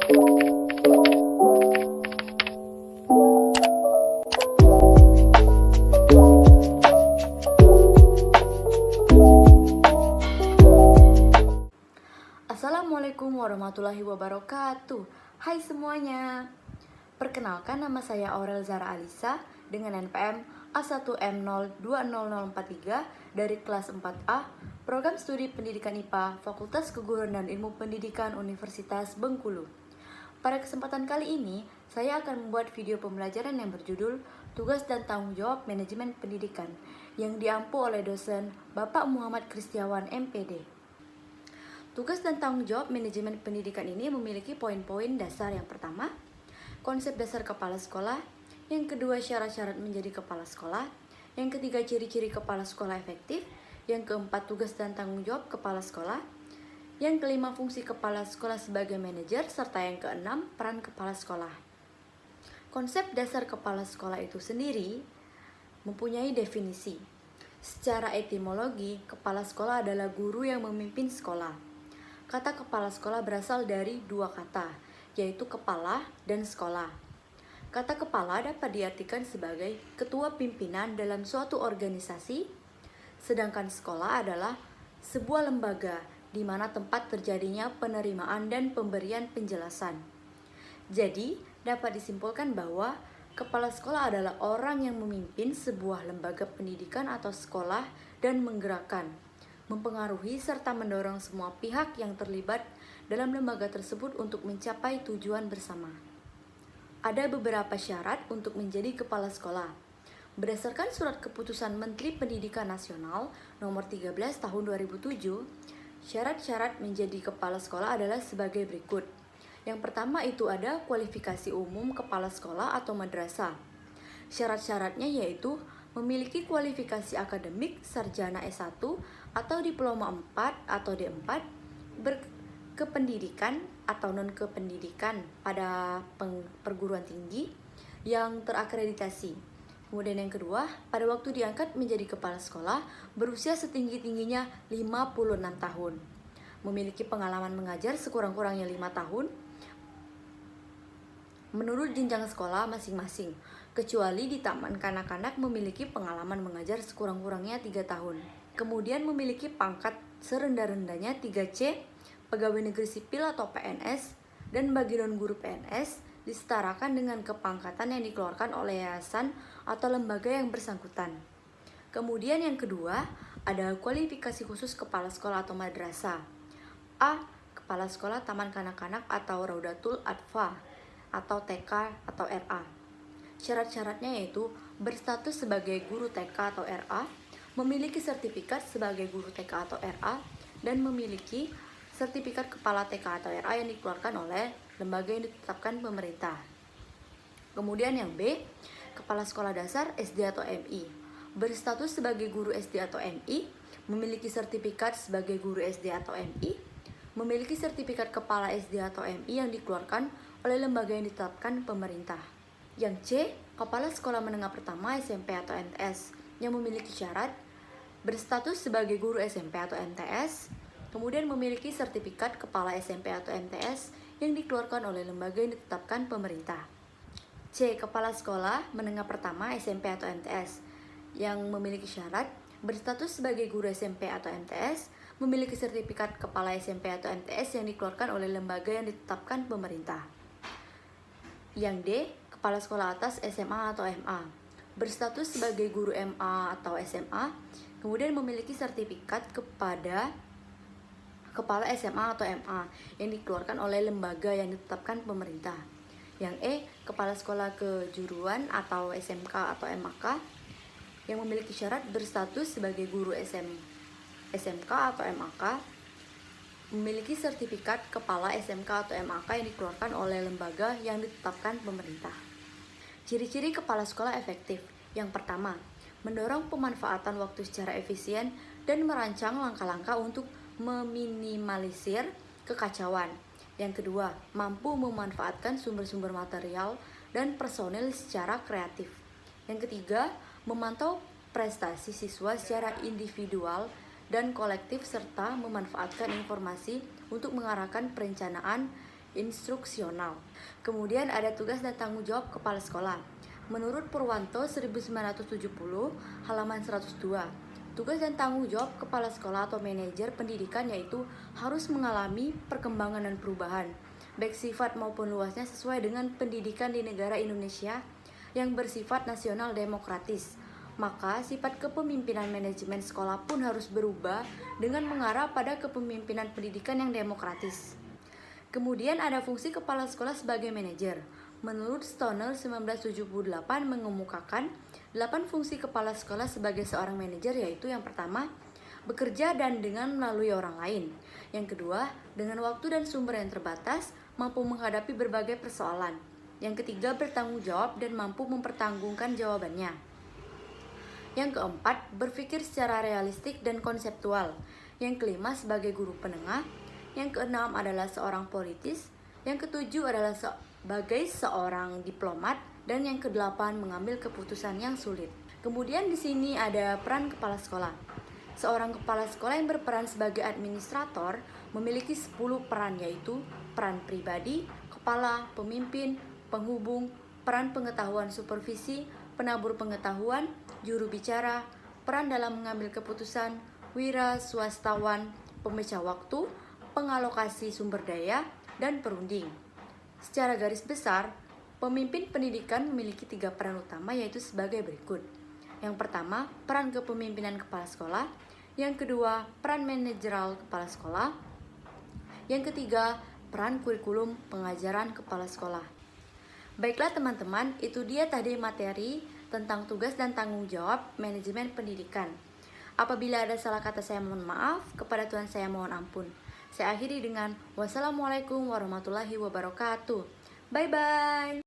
Assalamualaikum warahmatullahi wabarakatuh. Hai semuanya. Perkenalkan, nama saya Aurel Zara Alisa dengan NPM A1M0200043 dari kelas 4A, Program Studi Pendidikan IPA, Fakultas Keguruan dan Ilmu Pendidikan Universitas Bengkulu. Pada kesempatan kali ini, saya akan membuat video pembelajaran yang berjudul Tugas dan Tanggung Jawab Manajemen Pendidikan yang diampu oleh dosen Bapak Muhammad Kristiawan MPD. Tugas dan tanggung jawab manajemen pendidikan ini memiliki poin-poin dasar. Yang pertama, konsep dasar kepala sekolah. Yang kedua, syarat-syarat menjadi kepala sekolah. Yang ketiga, ciri-ciri kepala sekolah efektif. Yang keempat, tugas dan tanggung jawab kepala sekolah. Yang kelima, fungsi kepala sekolah sebagai manajer. Serta yang keenam, peran kepala sekolah. Konsep dasar kepala sekolah itu sendiri mempunyai definisi. Secara etimologi, kepala sekolah adalah guru yang memimpin sekolah. Kata kepala sekolah berasal dari dua kata, yaitu kepala dan sekolah. Kata kepala dapat diartikan sebagai ketua pimpinan dalam suatu organisasi, sedangkan sekolah adalah sebuah lembaga di mana tempat terjadinya penerimaan dan pemberian penjelasan. Jadi, dapat disimpulkan bahwa kepala sekolah adalah orang yang memimpin sebuah lembaga pendidikan atau sekolah dan menggerakkan, mempengaruhi serta mendorong semua pihak yang terlibat dalam lembaga tersebut untuk mencapai tujuan bersama. Ada beberapa syarat untuk menjadi kepala sekolah. Berdasarkan Surat Keputusan Menteri Pendidikan Nasional Nomor 13 Tahun 2007, syarat-syarat menjadi kepala sekolah adalah sebagai berikut. Yang pertama itu ada kualifikasi umum kepala sekolah atau madrasah. Syarat-syaratnya yaitu memiliki kualifikasi akademik sarjana S1 atau diploma 4 atau D4, berkependidikan atau non-kependidikan pada perguruan tinggi yang terakreditasi. Kemudian yang kedua, pada waktu diangkat menjadi kepala sekolah berusia setinggi-tingginya 56 tahun. Memiliki pengalaman mengajar sekurang-kurangnya 5 tahun menurut jenjang sekolah masing-masing, kecuali di taman kanak-kanak memiliki pengalaman mengajar sekurang-kurangnya 3 tahun. Kemudian memiliki pangkat serendah-rendahnya 3C, pegawai negeri sipil atau PNS, dan bagi non-guru PNS disetarakan dengan kepangkatan yang dikeluarkan oleh yayasan atau lembaga yang bersangkutan. Kemudian yang kedua, ada kualifikasi khusus kepala sekolah atau madrasah. A. Kepala sekolah taman kanak-kanak atau Raudatul Atfal atau TK atau RA. Syarat-syaratnya yaitu berstatus sebagai guru TK atau RA, memiliki sertifikat sebagai guru TK atau RA, dan memiliki sertifikat kepala TK atau RA yang dikeluarkan oleh lembaga yang ditetapkan pemerintah. Kemudian yang B, kepala sekolah dasar SD atau MI, berstatus sebagai guru SD atau MI, memiliki sertifikat sebagai guru SD atau MI, memiliki sertifikat kepala SD atau MI yang dikeluarkan oleh lembaga yang ditetapkan pemerintah. Yang C, kepala sekolah menengah pertama SMP atau MTS yang memiliki syarat berstatus sebagai guru SMP atau MTS, kemudian memiliki sertifikat kepala SMP atau MTS yang dikeluarkan oleh lembaga yang ditetapkan pemerintah. C, kepala sekolah menengah pertama SMP atau MTS yang memiliki syarat berstatus sebagai guru SMP atau MTS, memiliki sertifikat kepala SMP atau MTS yang dikeluarkan oleh lembaga yang ditetapkan pemerintah. Yang D, kepala sekolah atas SMA atau MA, berstatus sebagai guru MA atau SMA, kemudian memiliki sertifikat kepada kepala SMA atau MA yang dikeluarkan oleh lembaga yang ditetapkan pemerintah. Yang E, kepala sekolah kejuruan atau SMK atau MAK yang memiliki syarat berstatus sebagai guru SMK atau MAK, memiliki sertifikat kepala SMK atau MAK yang dikeluarkan oleh lembaga yang ditetapkan pemerintah. Ciri-ciri kepala sekolah efektif. Yang pertama, mendorong pemanfaatan waktu secara efisien dan merancang langkah-langkah untuk meminimalisir kekacauan. Yang kedua, mampu memanfaatkan sumber-sumber material dan personil secara kreatif. Yang ketiga, memantau prestasi siswa secara individual dan kolektif serta memanfaatkan informasi untuk mengarahkan perencanaan instruksional. Kemudian ada tugas dan tanggung jawab kepala sekolah. Menurut Purwanto 1970 halaman 102, tugas dan tanggung jawab kepala sekolah atau manajer pendidikan yaitu harus mengalami perkembangan dan perubahan, baik sifat maupun luasnya sesuai dengan pendidikan di negara Indonesia yang bersifat nasional demokratis. Maka sifat kepemimpinan manajemen sekolah pun harus berubah dengan mengarah pada kepemimpinan pendidikan yang demokratis. Kemudian ada fungsi kepala sekolah sebagai manajer. Menurut Stoner 1978 mengemukakan 8 fungsi kepala sekolah sebagai seorang manajer, yaitu yang pertama, bekerja dan dengan melalui orang lain. Yang kedua, dengan waktu dan sumber yang terbatas, mampu menghadapi berbagai persoalan. Yang ketiga, bertanggung jawab dan mampu mempertanggungjawabkan jawabannya. Yang keempat, berpikir secara realistik dan konseptual. Yang kelima, sebagai guru penengah. Yang keenam adalah seorang politis. Yang ketujuh adalah sebagai seorang diplomat. Dan yang kedelapan, mengambil keputusan yang sulit. Kemudian di sini ada peran kepala sekolah. Seorang kepala sekolah yang berperan sebagai administrator memiliki 10 peran, yaitu peran pribadi, kepala, pemimpin, penghubung, peran pengetahuan supervisi, penabur pengetahuan, juru bicara, peran dalam mengambil keputusan, wira swastawan, pemecah waktu, pengalokasi sumber daya, dan perunding. Secara garis besar, pemimpin pendidikan memiliki 3 peran utama, yaitu sebagai berikut. Yang pertama, peran kepemimpinan kepala sekolah. Yang kedua, peran manajerial kepala sekolah. Yang ketiga, peran kurikulum pengajaran kepala sekolah. Baiklah teman-teman, itu dia tadi materi tentang tugas dan tanggung jawab manajemen pendidikan. Apabila ada salah kata saya mohon maaf, kepada Tuhan saya mohon ampun. Saya akhiri dengan wassalamualaikum warahmatullahi wabarakatuh. Bye-bye.